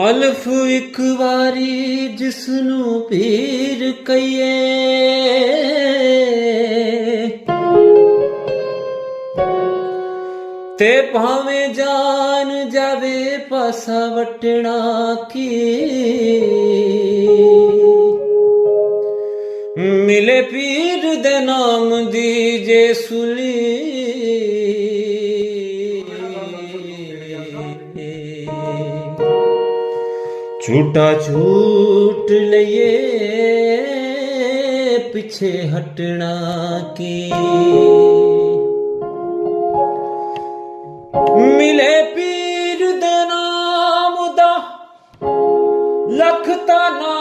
ਅਲਫ ਇੱਕ ਵਾਰੀ ਜਿਸਨੂੰ ਪੀਰ ਕਹੀਏ, ਤੇ ਭਾਵੇਂ ਜਾਨ ਜਾਵੇ ਪਾਸਾ ਵਟਣਾ ਕੀ, ਮਿਲੇ ਪੀਰ ਦੇ ਨਾਮ ਦੀ ਜੇ ਸੁਲੀ, झूठा झूठ लिए पीछे हटना की, मिले पीर दे नाम दा लख ताना,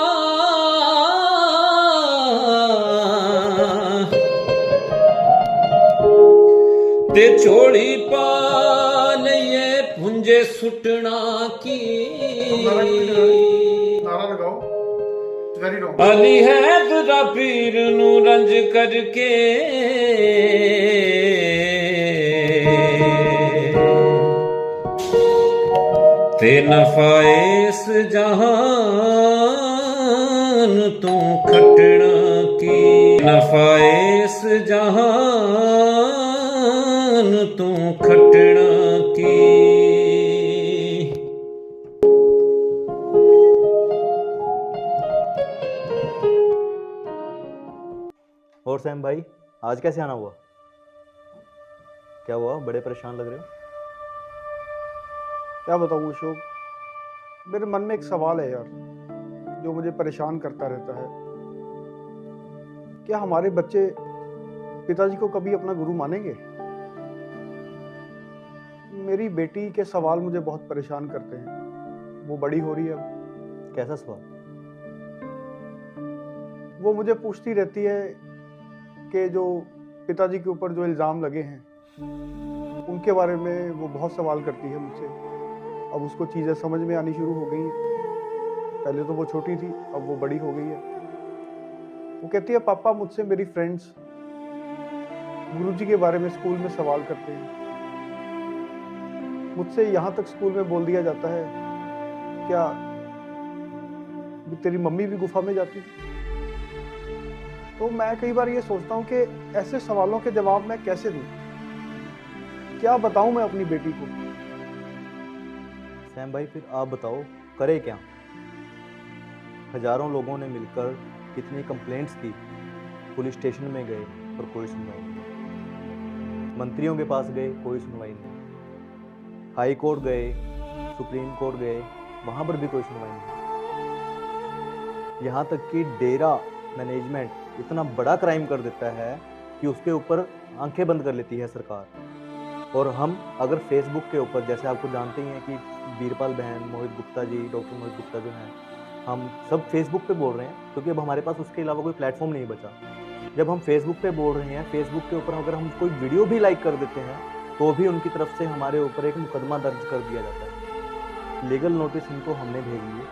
ते छोड़ी पा लइए पुंजे सुटना की, अली हैदरा पीर नू रंज करके, ते नफाएस जहान तू खटना की, नफाएस जहान तू खटना की। और सैम भाई, आज कैसे आना हुआ? क्या हुआ, बड़े परेशान लग रहे हो? क्या बताऊँ अशोक, मेरे मन में एक सवाल है यार, जो मुझे परेशान करता रहता है। क्या हमारे बच्चे पिताजी को कभी अपना गुरु मानेंगे? मेरी बेटी के सवाल मुझे बहुत परेशान करते हैं। वो बड़ी हो रही है अब। कैसा सवाल? वो मुझे पूछती रहती है कि जो पिताजी के ऊपर जो इल्ज़ाम लगे हैं उनके बारे में वो बहुत सवाल करती है मुझसे। अब उसको चीज़ें समझ में आनी शुरू हो गई हैं। पहले तो वो छोटी थी, अब वो बड़ी हो गई है। वो कहती है पापा मुझसे मेरी फ्रेंड्स गुरुजी के बारे में स्कूल में सवाल करते हैं। मुझसे यहाँ तक स्कूल में बोल दिया जाता है, क्या तेरी मम्मी भी गुफा में जाती थी? तो मैं कई बार ये सोचता हूँ कि ऐसे सवालों के जवाब मैं कैसे दूँ? क्या बताऊँ मैं अपनी बेटी को? सैम भाई, फिर आप बताओ, करे क्या? हजारों लोगों ने मिलकर कितनी कंप्लेंट्स की, पुलिस स्टेशन में गए पर कोई सुनवाई नहीं, मंत्रियों के पास गए कोई सुनवाई नहीं, हाई कोर्ट गए, सुप्रीम कोर्ट गए, वहाँ पर भी कोई सुनवाई नहीं। यहाँ तक कि डेरा मैनेजमेंट इतना बड़ा क्राइम कर देता है कि उसके ऊपर आंखें बंद कर लेती है सरकार। और हम अगर फेसबुक के ऊपर, जैसे आपको जानते ही हैं कि बीरपाल बहन, मोहित गुप्ता जी, डॉक्टर मोहित गुप्ता जो हैं, हम सब फेसबुक पे बोल रहे हैं क्योंकि अब हमारे पास उसके अलावा कोई प्लेटफॉर्म नहीं बचा। जब हम फेसबुक पे बोल रहे हैं, फेसबुक के ऊपर अगर हम कोई वीडियो भी लाइक कर देते हैं तो भी उनकी तरफ से हमारे ऊपर एक मुकदमा दर्ज कर दिया जाता है। लीगल नोटिस उनको हमने भेज दिए।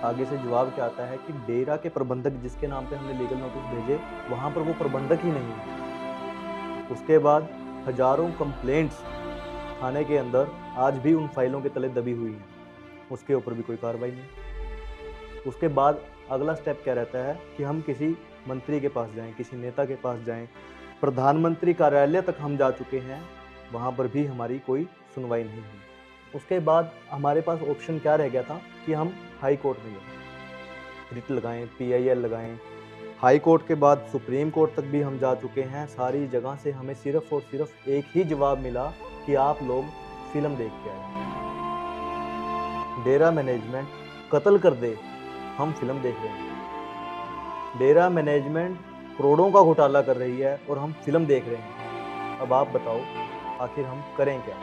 आगे से जवाब क्या आता है कि डेरा के प्रबंधक जिसके नाम पे हमने लीगल नोटिस भेजे, वहाँ पर वो प्रबंधक ही नहीं है। उसके बाद हजारों कंप्लेंट्स थाने के अंदर आज भी उन फाइलों के तले दबी हुई हैं, उसके ऊपर भी कोई कार्रवाई नहीं। उसके बाद अगला स्टेप क्या रहता है कि हम किसी मंत्री के पास जाएं, किसी नेता के पास जाएं, प्रधानमंत्री कार्यालय तक हम जा चुके हैं, वहाँ पर भी हमारी कोई सुनवाई नहीं हुई। उसके बाद हमारे पास ऑप्शन क्या रह गया था कि हम हाई कोर्ट में जाएं, रिट लगाएं, PIL लगाएं। हाई कोर्ट के बाद सुप्रीम कोर्ट तक भी हम जा चुके हैं। सारी जगह से हमें सिर्फ और सिर्फ एक ही जवाब मिला कि आप लोग फिल्म देख के आए। डेरा मैनेजमेंट कत्ल कर दे, हम फिल्म देख रहे हैं। डेरा मैनेजमेंट करोड़ों का घोटाला कर रही है और हम फिल्म देख रहे हैं। अब आप बताओ, आखिर हम करें क्या?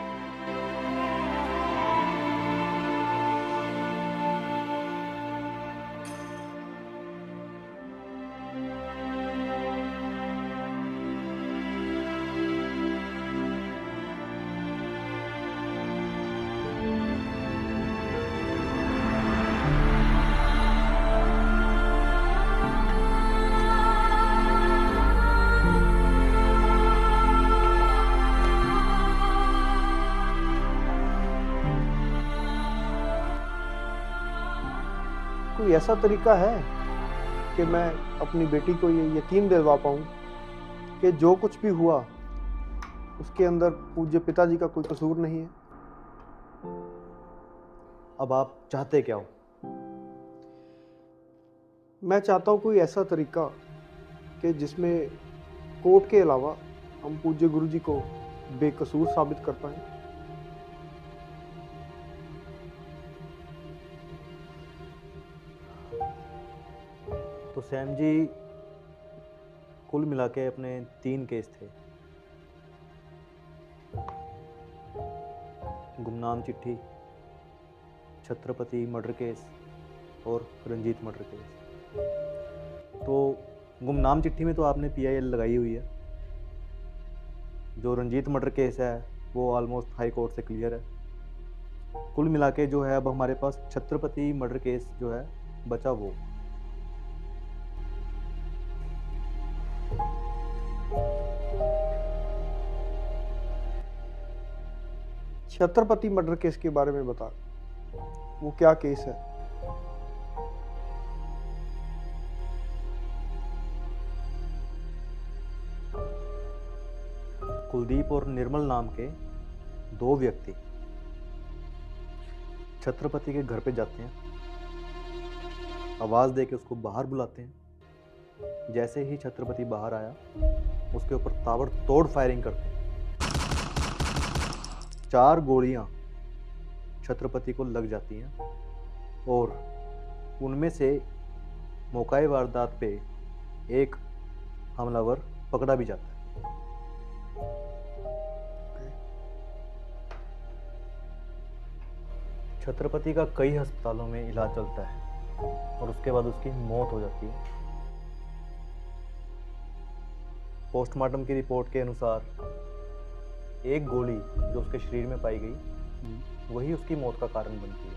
ऐसा तरीका है कि मैं अपनी बेटी को ये यकीन दिलवा पाऊँ कि जो कुछ भी हुआ उसके अंदर पूज्य पिताजी का कोई कसूर नहीं है? अब आप चाहते क्या हो? मैं चाहता हूँ कोई ऐसा तरीका कि जिसमें कोर्ट के अलावा हम पूज्य गुरु जी को बेकसूर साबित कर पाएं। तो सैम जी, कुल मिला के अपने 3 केस थे। गुमनाम चिट्ठी, छत्रपति मर्डर केस और रंजीत मर्डर केस। तो गुमनाम चिट्ठी में तो आपने PIL लगाई हुई है। जो रंजीत मर्डर केस है वो ऑलमोस्ट हाई कोर्ट से क्लियर है। कुल मिला के जो है अब हमारे पास छत्रपति मर्डर केस जो है बचा वो। छत्रपति मर्डर केस के बारे में बता, वो क्या केस है? कुलदीप और निर्मल नाम के 2 व्यक्ति छत्रपति के घर पे जाते हैं, आवाज़ दे के उसको बाहर बुलाते हैं। जैसे ही छत्रपति बाहर आया, उसके ऊपर ताबड़तोड़ फायरिंग करते हैं। 4 गोलियां छत्रपति को लग जाती हैं और उनमें से मौकाए वारदात पे एक हमलावर पकड़ा भी जाता है। छत्रपति का कई अस्पतालों में इलाज चलता है और उसके बाद उसकी मौत हो जाती है। पोस्टमार्टम की रिपोर्ट के अनुसार एक गोली जो उसके शरीर में पाई गई वही उसकी मौत का कारण बनती है।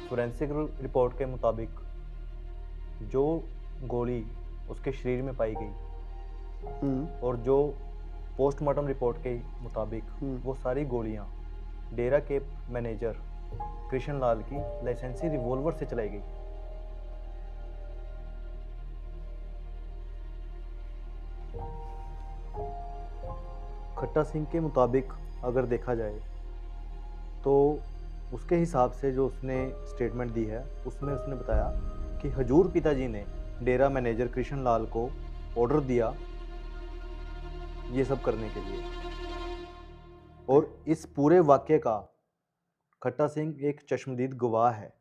फोरेंसिक रिपोर्ट के मुताबिक जो गोली उसके शरीर में पाई गई और जो पोस्टमार्टम रिपोर्ट के मुताबिक वो सारी गोलियां डेरा के मैनेजर कृष्ण लाल की लाइसेंसी रिवॉल्वर से चलाई गई। खट्टा सिंह के मुताबिक अगर देखा जाए तो उसके हिसाब से जो उसने स्टेटमेंट दी है उसमें उसने बताया कि हजूर पिताजी ने डेरा मैनेजर कृष्ण लाल को ऑर्डर दिया ये सब करने के लिए, और इस पूरे वाक्य का खट्टा सिंह एक चश्मदीद गवाह है।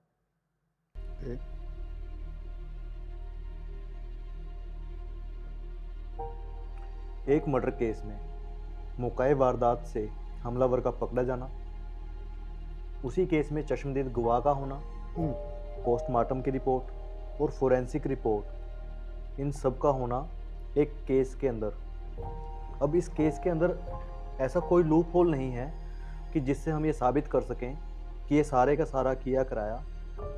एक मर्डर केस में मौकाए वारदात से हमलावर का पकड़ा जाना, उसी केस में चश्मदीद गवाह का होना, पोस्टमार्टम की रिपोर्ट और फोरेंसिक रिपोर्ट, इन सब का होना एक केस के अंदर। अब इस केस के अंदर ऐसा कोई लूप होल नहीं है कि जिससे हम ये साबित कर सकें कि ये सारे का सारा किया कराया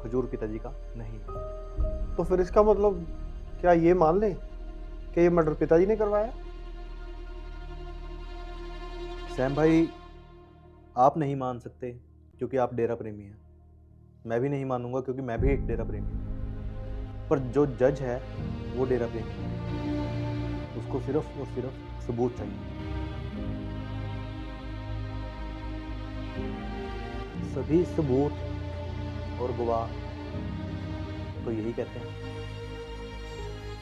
हजूर पिताजी का नहीं है। तो फिर इसका मतलब क्या ये मान लें कि ये मर्डर पिताजी ने करवाया? सैम भाई, आप नहीं मान सकते क्योंकि आप डेरा प्रेमी हैं, मैं भी नहीं मानूंगा क्योंकि मैं भी एक डेरा प्रेमी हूँ, पर जो जज है वो डेरा प्रेमी है, उसको सिर्फ और सिर्फ सबूत चाहिए। सभी सबूत और गवाह तो यही कहते हैं।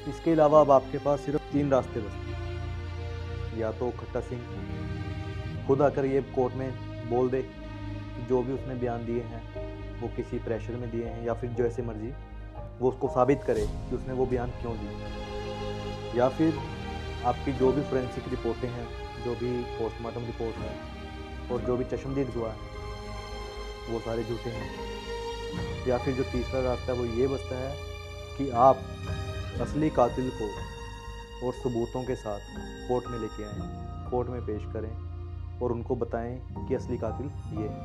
इसके अलावा अब आपके पास सिर्फ 3 रास्ते बचते हैं। या तो खट्टा सिंह खुद आकर ये कोर्ट में बोल दे कि जो भी उसने बयान दिए हैं वो किसी प्रेशर में दिए हैं, या फिर जैसे मर्जी वो उसको साबित करे कि उसने वो बयान क्यों दिए, या फिर आपकी जो भी फोरेंसिक रिपोर्टें हैं, जो भी पोस्टमार्टम रिपोर्ट है और जो भी चश्मदीद गवाह है वो सारे झूठे हैं, या फिर जो तीसरा रास्ता है वो ये बचता है कि आप असली कातिल को और सबूतों के साथ कोर्ट में लेके आएं, कोर्ट में पेश करें और उनको बताएं कि असली कातिल ये है।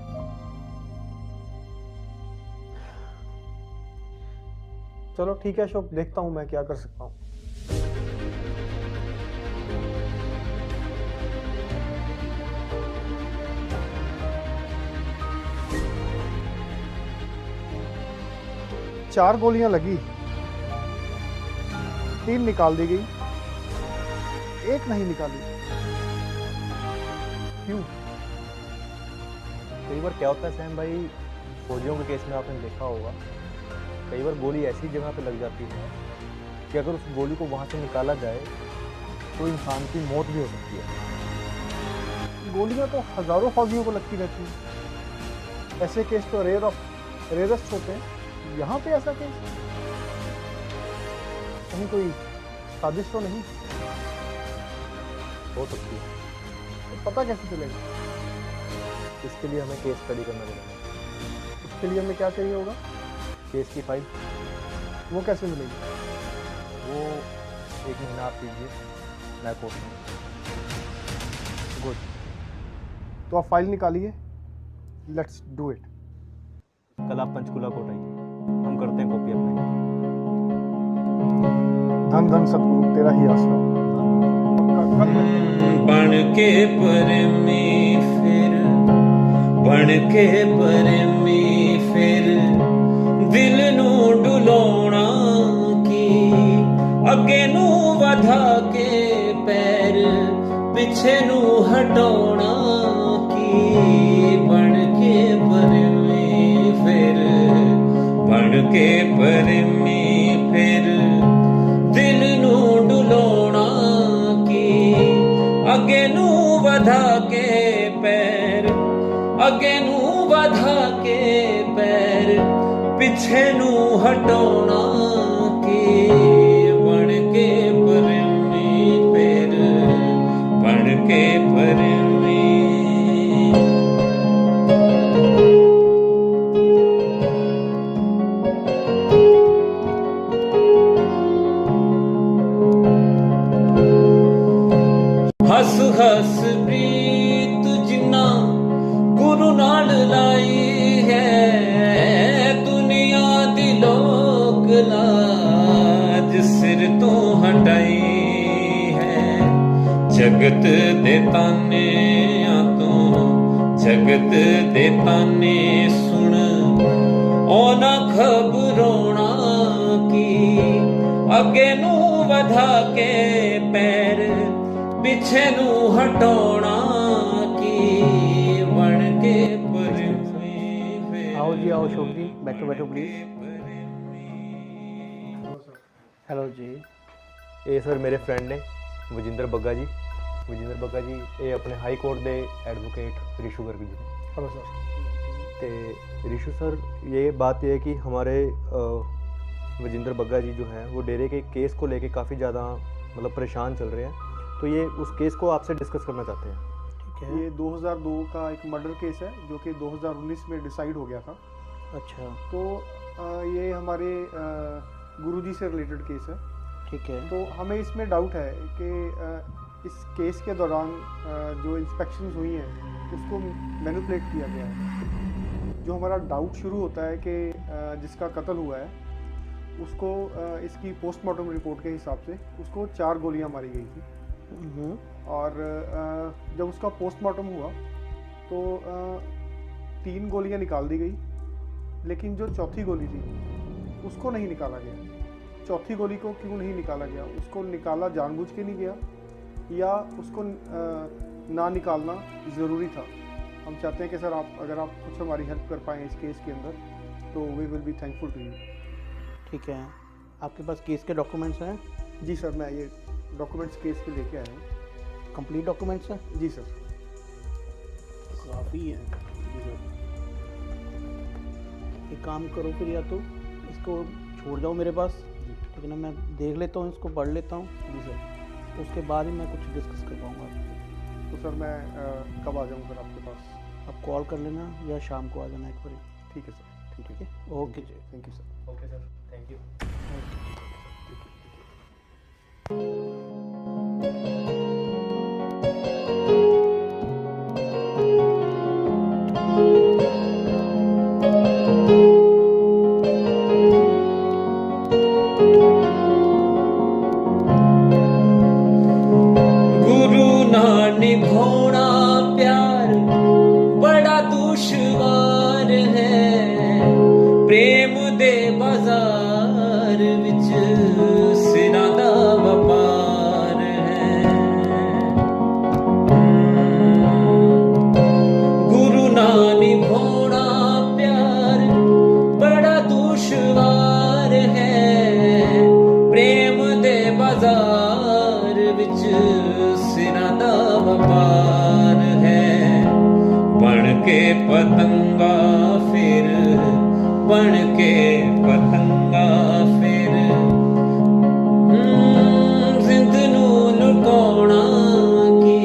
चलो ठीक है अशोक, देखता हूँ मैं क्या कर सकता हूँ। 4 गोलियां लगी, 3 निकाल दी गई, 1 नहीं निकाली। क्यों? कई बार क्या होता है सैम भाई, फौजियों के केस में आपने देखा होगा, कई बार गोली ऐसी जगह पे लग जाती है कि अगर उस गोली को वहाँ से निकाला जाए तो इंसान की मौत भी हो सकती है। गोलियां तो हजारों फौजियों को लगती रहती हैं। ऐसे केस तो रेयरेस्ट होते हैं। यहाँ पे ऐसा केस कहीं कोई साजिश तो नहीं हो सकती है। तो पता कैसे चलेगा? इसके लिए हमें केस स्टडी करना पड़ेगा। इसके लिए हमें क्या चाहिए होगा? केस की फाइल। वो कैसे मिलेगी? वो 1 महीना आप कीजिए, मैं पोस्ट में। गुड, तो आप फाइल निकालिए, लेट्स डू इट। कल आप पंचकुला कोर्ट आइए, हम करते हैं कॉपी अपनी। धन धन सतगुरु तेरा ही आसरा। पक्का कल मिलते हैं। बन के परमी फिर, बन के परमी फिर दिल नू डुलाउणा की, अगे नू वधा के पैर पिछे नू हटाउणा की। बन के परमी फिर, बन के परमी फिर दिल नू डुलाउणा की, अगे नू वधा के पैर, अगे नू वधा के पैर पिछे नू हटाउणा की। बन के परमी फिर, बन के परमी। हस हस प्रीत जिन्ना गुरु नाल लाई है, दुनिया दी लोक लाज सिर तो हटाई है। जगत दे ताने तो, जगत दे ताने सुन ओना खबरोना की, अगे नू वधा के पैर पिछे नू हटाउणा की। बन के परमी फिर। आओ जी, आओ शोक जी, बैठो बैठो प्लीज। हेलो जी। ये सर मेरे फ्रेंड ने वजिंदर बग्गा जी। वजिंदर बग्गा जी ये अपने हाई कोर्ट दे advocate Rishu Garg ji. Hello sir. तो रिशू सर, ये बात ये है कि हमारे वजिंदर बग्गा जी जो हैं वो डेरे के केस को लेके काफ़ी ज़्यादा मतलब परेशान चल रहे हैं, तो ये उस केस को आपसे डिस्कस करना चाहते हैं। ठीक है। ये 2002 का एक मर्डर केस है जो कि 2019 में डिसाइड हो गया था। अच्छा, तो ये हमारे गुरुजी से रिलेटेड केस है। ठीक है। तो हमें इसमें डाउट है कि इस केस के दौरान जो इंस्पेक्शंस हुई हैं उसको मैनिपुलेट किया गया है। जो हमारा डाउट शुरू होता है कि जिसका कत्ल हुआ है उसको इसकी पोस्टमार्टम रिपोर्ट के हिसाब से उसको 4 गोलियां मारी गई थी। और जब उसका पोस्टमार्टम हुआ तो 3 गोलियां निकाल दी गई, लेकिन जो चौथी गोली थी उसको नहीं निकाला गया। चौथी गोली को क्यों नहीं निकाला गया? उसको निकाला जानबूझ के नहीं गया या उसको ना निकालना ज़रूरी था? हम चाहते हैं कि सर आप अगर आप कुछ हमारी हेल्प कर पाएँ इस केस के अंदर तो we will be thankful to you. ठीक है, आपके पास केस के डॉक्यूमेंट्स हैं? जी सर, मैं ये डॉक्यूमेंट्स केस पे लेके आया हूँ। कंप्लीट डॉक्यूमेंट्स हैं? जी सर। काफ़ी है। जी सर, एक काम करो फिर, या तो इसको छोड़ जाओ मेरे पास, ठीक है ना, मैं देख लेता हूँ, इसको पढ़ लेता हूँ। जी सर। उसके बाद ही मैं कुछ डिस्कस कर पाऊँगा। तो सर मैं कब आ जाऊँ सर आपके पास? आप कॉल कर लेना या शाम को आ जाना एक बार। ठीक है सर। ठीक है, ओके जी। Thank you sir. Okay sir, thank you. गुरु ना निभाना प्यार बड़ा दुश्वार है, प्रेम दे बाजार के पतंगा फिर बन के पतंगा फिर जिंद नू लुटाउणा की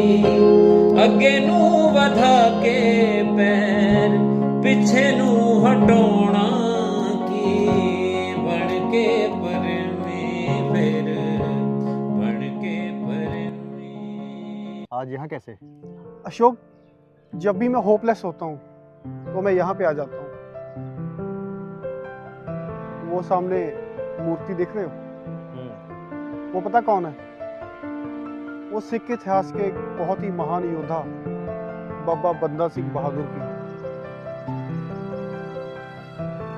अगे नू वधा के पैर पिछे नू हटाउणा की बन के पर में फिर बन के पर में। आज यहाँ कैसे? अशोक, जब भी मैं होपलेस होता हूँ तो मैं यहाँ पे आ जाता हूँ। वो सामने मूर्ति देख रहे हो, वो पता कौन है? वो सिख इतिहास के एक बहुत ही महान योद्धा बाबा बंदा सिंह बहादुर की।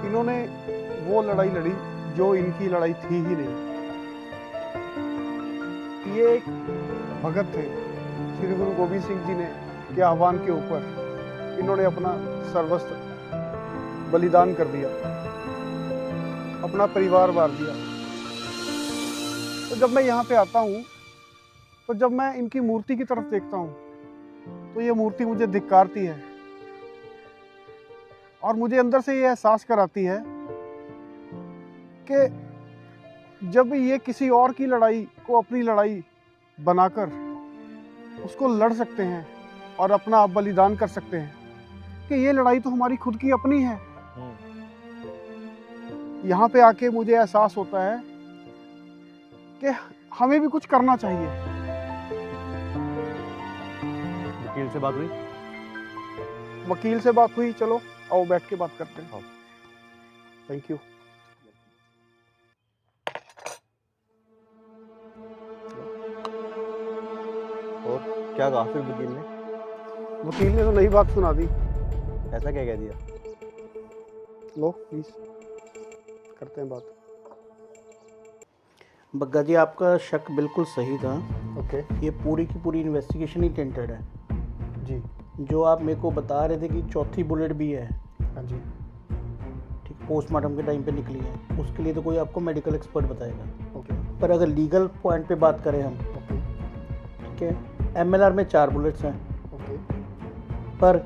इन्होंने वो लड़ाई लड़ी जो इनकी लड़ाई थी ही नहीं। ये एक भगत थे। श्री गुरु गोबिंद सिंह जी ने के आह्वान के ऊपर इन्होंने अपना सर्वस्व बलिदान कर दिया, अपना परिवार वार दिया। तो जब मैं यहाँ पे आता हूँ, तो जब मैं इनकी मूर्ति की तरफ देखता हूँ तो ये मूर्ति मुझे धिक्कारती है और मुझे अंदर से ये एहसास कराती है कि जब ये किसी और की लड़ाई को अपनी लड़ाई बनाकर उसको लड़ सकते हैं और अपना आप बलिदान कर सकते हैं, कि ये लड़ाई तो हमारी खुद की अपनी है। यहाँ पे आके मुझे एहसास होता है कि हमें भी कुछ करना चाहिए। वकील से बात हुई? वकील से बात हुई, चलो आओ बैठ के बात करते हैं। Thank you. और क्या कहा फिर वकील ने? वकील ने तो नई बात सुना दी। ऐसा क्या कह दिया? लो प्लीज करते हैं बात। बग्गा जी, आपका शक बिल्कुल सही था। ओके ये पूरी की पूरी इन्वेस्टिगेशन ही टेंटेड है। जी। जो आप मेरे को बता रहे थे कि चौथी बुलेट भी है, हाँ जी। ठीक, पोस्टमार्टम के टाइम पे निकली है, उसके लिए तो कोई आपको मेडिकल एक्सपर्ट बताएगा। ओके पर अगर लीगल पॉइंट पे बात करें हम, ओके ठीक है, एमएलआर में 4 बुलेट्स हैं, ओके पर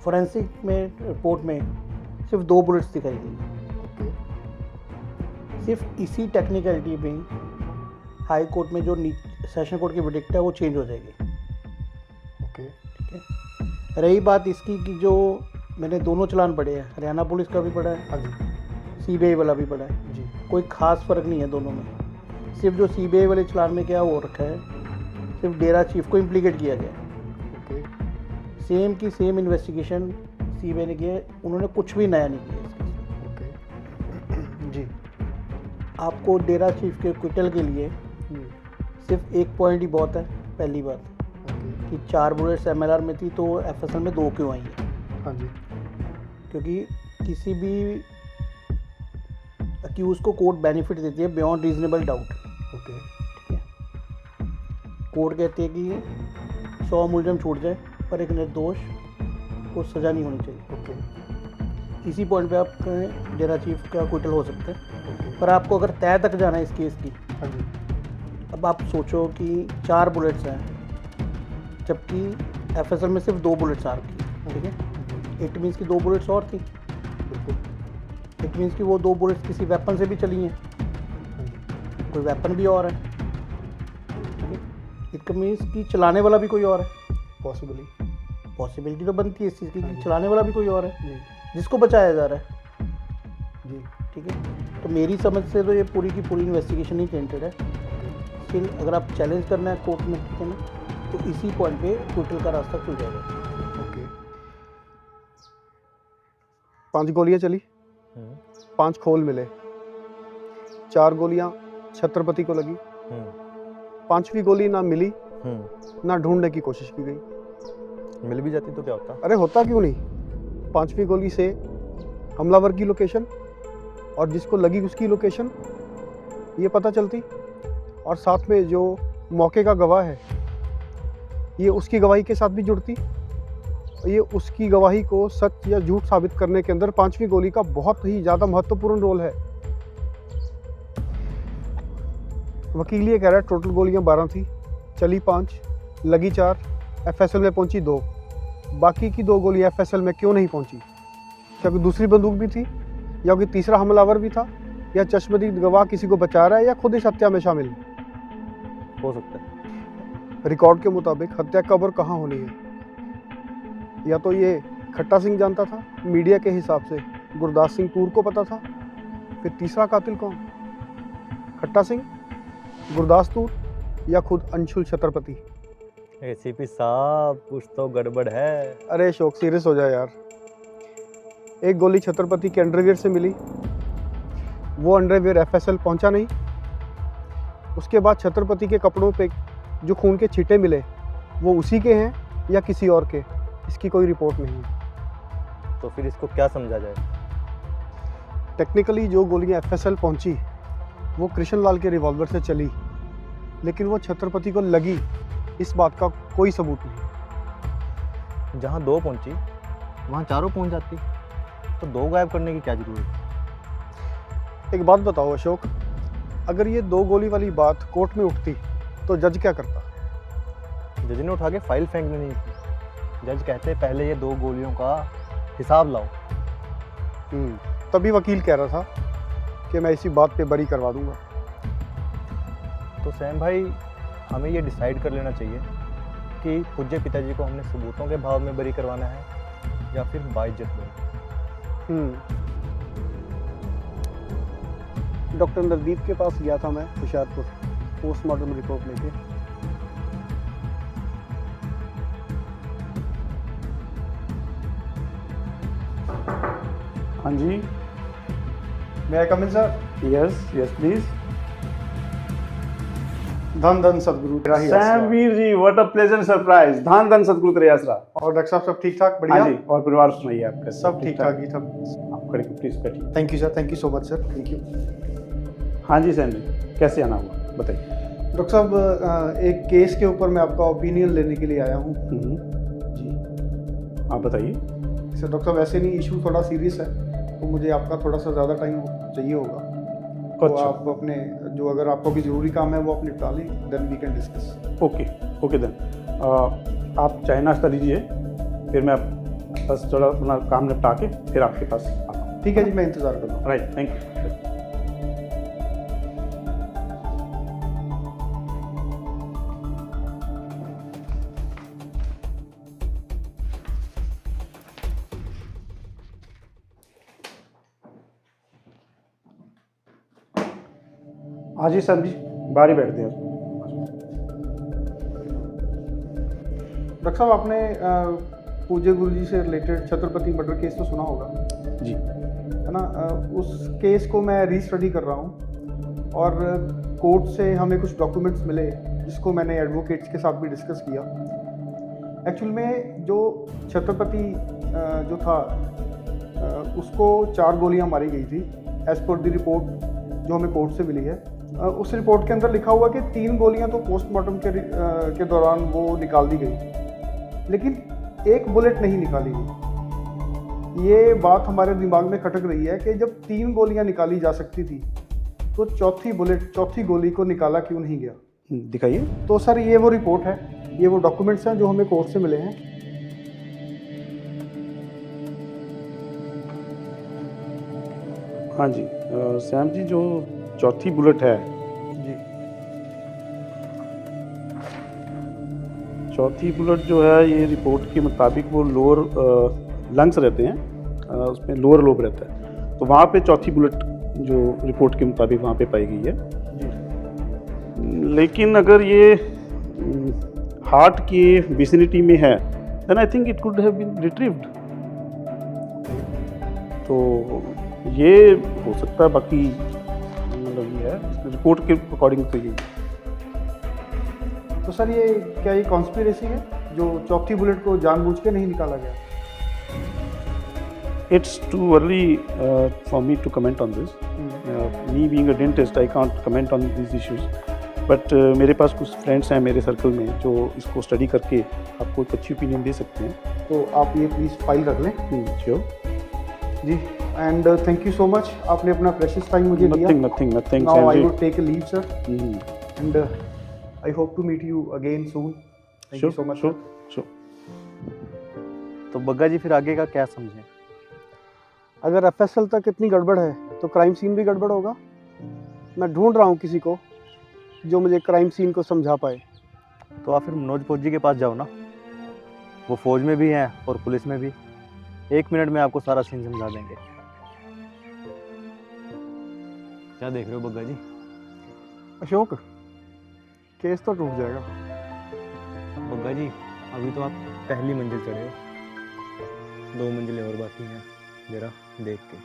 फोरेंसिक में रिपोर्ट में सिर्फ 2 बुलेट्स दिखाई गई। ओके सिर्फ इसी टेक्निकलिटी में हाई कोर्ट में जो सेशन कोर्ट की वर्डिक्ट है वो चेंज हो जाएगी। ओके ठीक है, रही बात इसकी कि जो मैंने दोनों चलान पढ़े हैं, हरियाणा पुलिस का भी पढ़ा है, हाँ जी सीबीआई वाला भी पढ़ा है, जी। कोई ख़ास फ़र्क नहीं है दोनों में। सिर्फ जो सीबीआई वाले चलान में क्या हो रखा है, सिर्फ डेरा चीफ को इम्प्लीकेट किया गया है। ओके सेम की सेम इन्वेस्टिगेशन सीबीआई ने किया है, उन्होंने कुछ भी नया नहीं किया इसके। ओके जी। आपको डेरा चीफ के क्विटल के लिए सिर्फ एक पॉइंट ही बहुत है। पहली बात ओके कि 4 बुलेट्स एमएलआर में थी तो एफएसएल में 2 क्यों आई है? हाँ जी। क्योंकि किसी भी अक्यूज को कोर्ट बेनिफिट देती है बियॉन्ड रीजनेबल डाउट। ओके ठीक है, कोर्ट कहती है कि 100 मुलजम छूट जाए पर एक निर्दोष को सज़ा नहीं होनी चाहिए। ओके इसी पॉइंट पे आप कहें डेरा चीफ का क्विटल हो सकता है। ओके पर आपको अगर तय तक जाना है इस केस की, हाँ जी। अब आप सोचो कि 4 बुलेट्स हैं जबकि एफएसएल में सिर्फ 2 बुलेट्स आ रखी है। ठीक है, इट मीन्स कि 2 बुलेट्स और थी। बिल्कुल। इट मीन्स कि वो 2 बुलेट्स किसी वेपन से भी चली हैं, हाँ जी। कोई वेपन भी और है। ठीक है, इट मीन्स कि चलाने वाला भी कोई और है। पॉसिबली। पॉसिबिलिटी तो बनती है इस चीज़ की कि चलाने वाला भी कोई और है जी जिसको बचाया जा रहा है। जी। ठीक है, तो मेरी समझ से तो ये पूरी की पूरी इन्वेस्टिगेशन ही टेंटेड है। स्टिल अगर आप चैलेंज करना है कोर्ट में, ठीक है ना, तो इसी पॉइंट पे क्विटल का रास्ता खुल जाएगा। ओके। 5 गोलियां चली, 5 खोल मिले, 4 गोलियां छत्रपति को लगी, 5वीं गोली ना मिली, ना ढूंढने की कोशिश की गई। मिल भी जाती तो क्या होता? अरे होता क्यों नहीं? 5वीं गोली से हमलावर की लोकेशन और जिसको लगी उसकी लोकेशन ये पता चलती, और साथ में जो मौके का गवाह है ये उसकी गवाही के साथ भी जुड़ती। ये उसकी गवाही को सच या झूठ साबित करने के अंदर 5वीं गोली का बहुत ही ज़्यादा महत्वपूर्ण रोल है। वकील ये कह रहा है टोटल गोलियां 12 थी, चली 5, लगी 4, एफएसएल में पहुंची 2। बाकी की 2 गोलियां FSL में क्यों नहीं पहुंची? क्या कोई दूसरी बंदूक भी थी, या कोई तीसरा हमलावर भी था, या चश्मदीद गवाह किसी को बचा रहा है, या खुद इस हत्या में शामिल है? हो सकता है। रिकॉर्ड के मुताबिक हत्या कब और कहाँ होनी है, या तो ये खट्टा सिंह जानता था, मीडिया के हिसाब से गुरदास सिंह तूर को पता था, फिर तीसरा कातिल कौन? खट्टा सिंह, गुरदास तूर, या खुद अंशुल छत्रपति? ACP साहब कुछ तो गड़बड़ है। अरे अशोक, सीरियस हो जाए यार। एक गोली छत्रपति के अंडरवियर से मिली, वो अंडरवियर FSL पहुंचा नहीं। उसके बाद छत्रपति के कपड़ों पे जो खून के छींटे मिले वो उसी के हैं या किसी और के, इसकी कोई रिपोर्ट नहीं है। तो फिर इसको क्या समझा जाए? टेक्निकली जो गोलियां FSL पहुंची वो कृष्ण लाल के रिवॉल्वर से चली, लेकिन वो छत्रपति को लगी, इस बात का कोई सबूत नहीं। जहाँ 2 पहुंची वहाँ 4 पहुंच जाती, तो 2 गायब करने की क्या जरूरत है? एक बात बताओ अशोक, अगर ये 2 गोली वाली बात कोर्ट में उठती तो जज क्या करता? जज ने उठा के फाइल फेंकनी नहीं थी। जज कहते पहले ये 2 गोलियों का हिसाब लाओ। तभी वकील कह रहा था कि मैं इसी बात पे बरी करवा दूंगा। तो सैम भाई, हमें ये डिसाइड कर लेना चाहिए कि पूज्य पिताजी को हमने सबूतों के भाव में बरी करवाना है या फिर बाइज्जत बरी। डॉक्टर नरदीप के पास गया था मैं होशियारपुर, पोस्टमार्टम रिपोर्ट लेके। हाँ जी, मैं कम इन सर? Yes please. धन धन सदगुरु तेरा ही आसरा। सैमवीर जी, व्हाट अ प्लेजेंट सरप्राइज। धन धन सदगुरु तेरे आसरा। और डॉक्टर साहब सब ठीक ठाक? बढ़िया। हाँ जी, और परिवार सुनाइए आपका? सब ठीक ठाक ही सब। आप खड़े प्लीज बैठिए। Thank you sir, thank you so much sir, thank you. हाँ जी सैम जी, कैसे आना हुआ बताइए। डॉक्टर साहब, एक केस के ऊपर मैं आपका ओपिनियन लेने के लिए आया हूँ। जी आप बताइए। सर डॉक्टर साहब, ऐसे नहीं, इशू थोड़ा सीरियस है, तो मुझे आपका थोड़ा सा ज़्यादा टाइम चाहिए होगा। तो अच्छा। आप अपने जो, अगर आपको भी ज़रूरी काम है वो आप निपटा लें, then we can discuss. Okay then. आप चाय नाश्ता लीजिए, फिर मैं बस थोड़ा अपना काम निपटा के फिर आपके पास आता हूँ। ठीक है जी, मैं इंतज़ार कर रहा हूँ। Right, thank you. हाँ जी सर जी, बाहर ही बैठते हैं। डॉक्टर साहब, आपने पूज्य गुरु जी से रिलेटेड छत्रपति मर्डर केस तो सुना होगा, जी है ना? उस केस को मैं रीस्टडी कर रहा हूँ और कोर्ट से हमें कुछ डॉक्यूमेंट्स मिले जिसको मैंने एडवोकेट्स के साथ भी डिस्कस किया। एक्चुअल में जो छत्रपति जो था, उसको 4 गोलियां मारी गई थी एज पर द रिपोर्ट जो हमें कोर्ट से मिली है। उस रिपोर्ट के अंदर लिखा हुआ कि 3 गोलियां तो पोस्टमार्टम के दौरान वो निकाल दी गई, लेकिन 1 बुलेट नहीं निकाली गई। ये बात हमारे दिमाग में खटक रही है कि जब 3 गोलियां निकाली जा सकती थी तो चौथी गोली को निकाला क्यों नहीं गया? दिखाइए। तो सर, ये वो रिपोर्ट है, ये वो डॉक्यूमेंट्स हैं जो हमें कोर्ट से मिले हैं। हाँ जी सैम जी, जो चौथी बुलेट है जी, चौथी बुलेट जो है, ये रिपोर्ट के मुताबिक वो लोअर लंग्स रहते हैं, उसमें लोअर लोब रहता है, तो वहाँ पे चौथी बुलेट जो रिपोर्ट के मुताबिक वहाँ पे पाई गई है। लेकिन अगर ये हार्ट की विसिनिटी में है, then I think it could have been retrieved. तो ये हो सकता है, बाकी मतलब ये है रिपोर्ट के अकॉर्डिंग तो ये। तो सर, ये क्या ये कॉन्स्पिरेसी है जो चौथी बुलेट को जानबूझ के नहीं निकाला गया? It's too early for me to comment on this. Me being a dentist, I can't comment on these issues. But मेरे पास कुछ फ्रेंड्स हैं मेरे सर्कल में जो इसको स्टडी करके आपको एक अच्छी ओपिनियन दे सकते हैं। तो आप ये प्लीज़ फाइल रख लें। श्योर जी, and thank you so much, आपने अपना प्रेशियस टाइम मुझे दिया। Nothing now I would take a leave sir, and I hope to meet you again soon. Thank you so much. Sure. तो बग्गा जी फिर आगे का क्या समझें? अगर एफएसएल तक इतनी गड़बड़ है तो क्राइम सीन भी गड़बड़ होगा। मैं ढूंढ रहा हूँ किसी को जो मुझे क्राइम सीन को समझा पाए। तो आप फिर मनोज फौजी के पास जाओ ना, वो फौज में भी हैं और पुलिस में भी। 1 मिनट में आपको सारा सीन समझा देंगे। क्या देख रहे हो बग्गा जी? अशोक, केस तो टूट जाएगा। बग्गा जी अभी तो आप पहली मंजिल चढ़े हो, 2 मंजिलें और बाकी हैं, जरा देख के।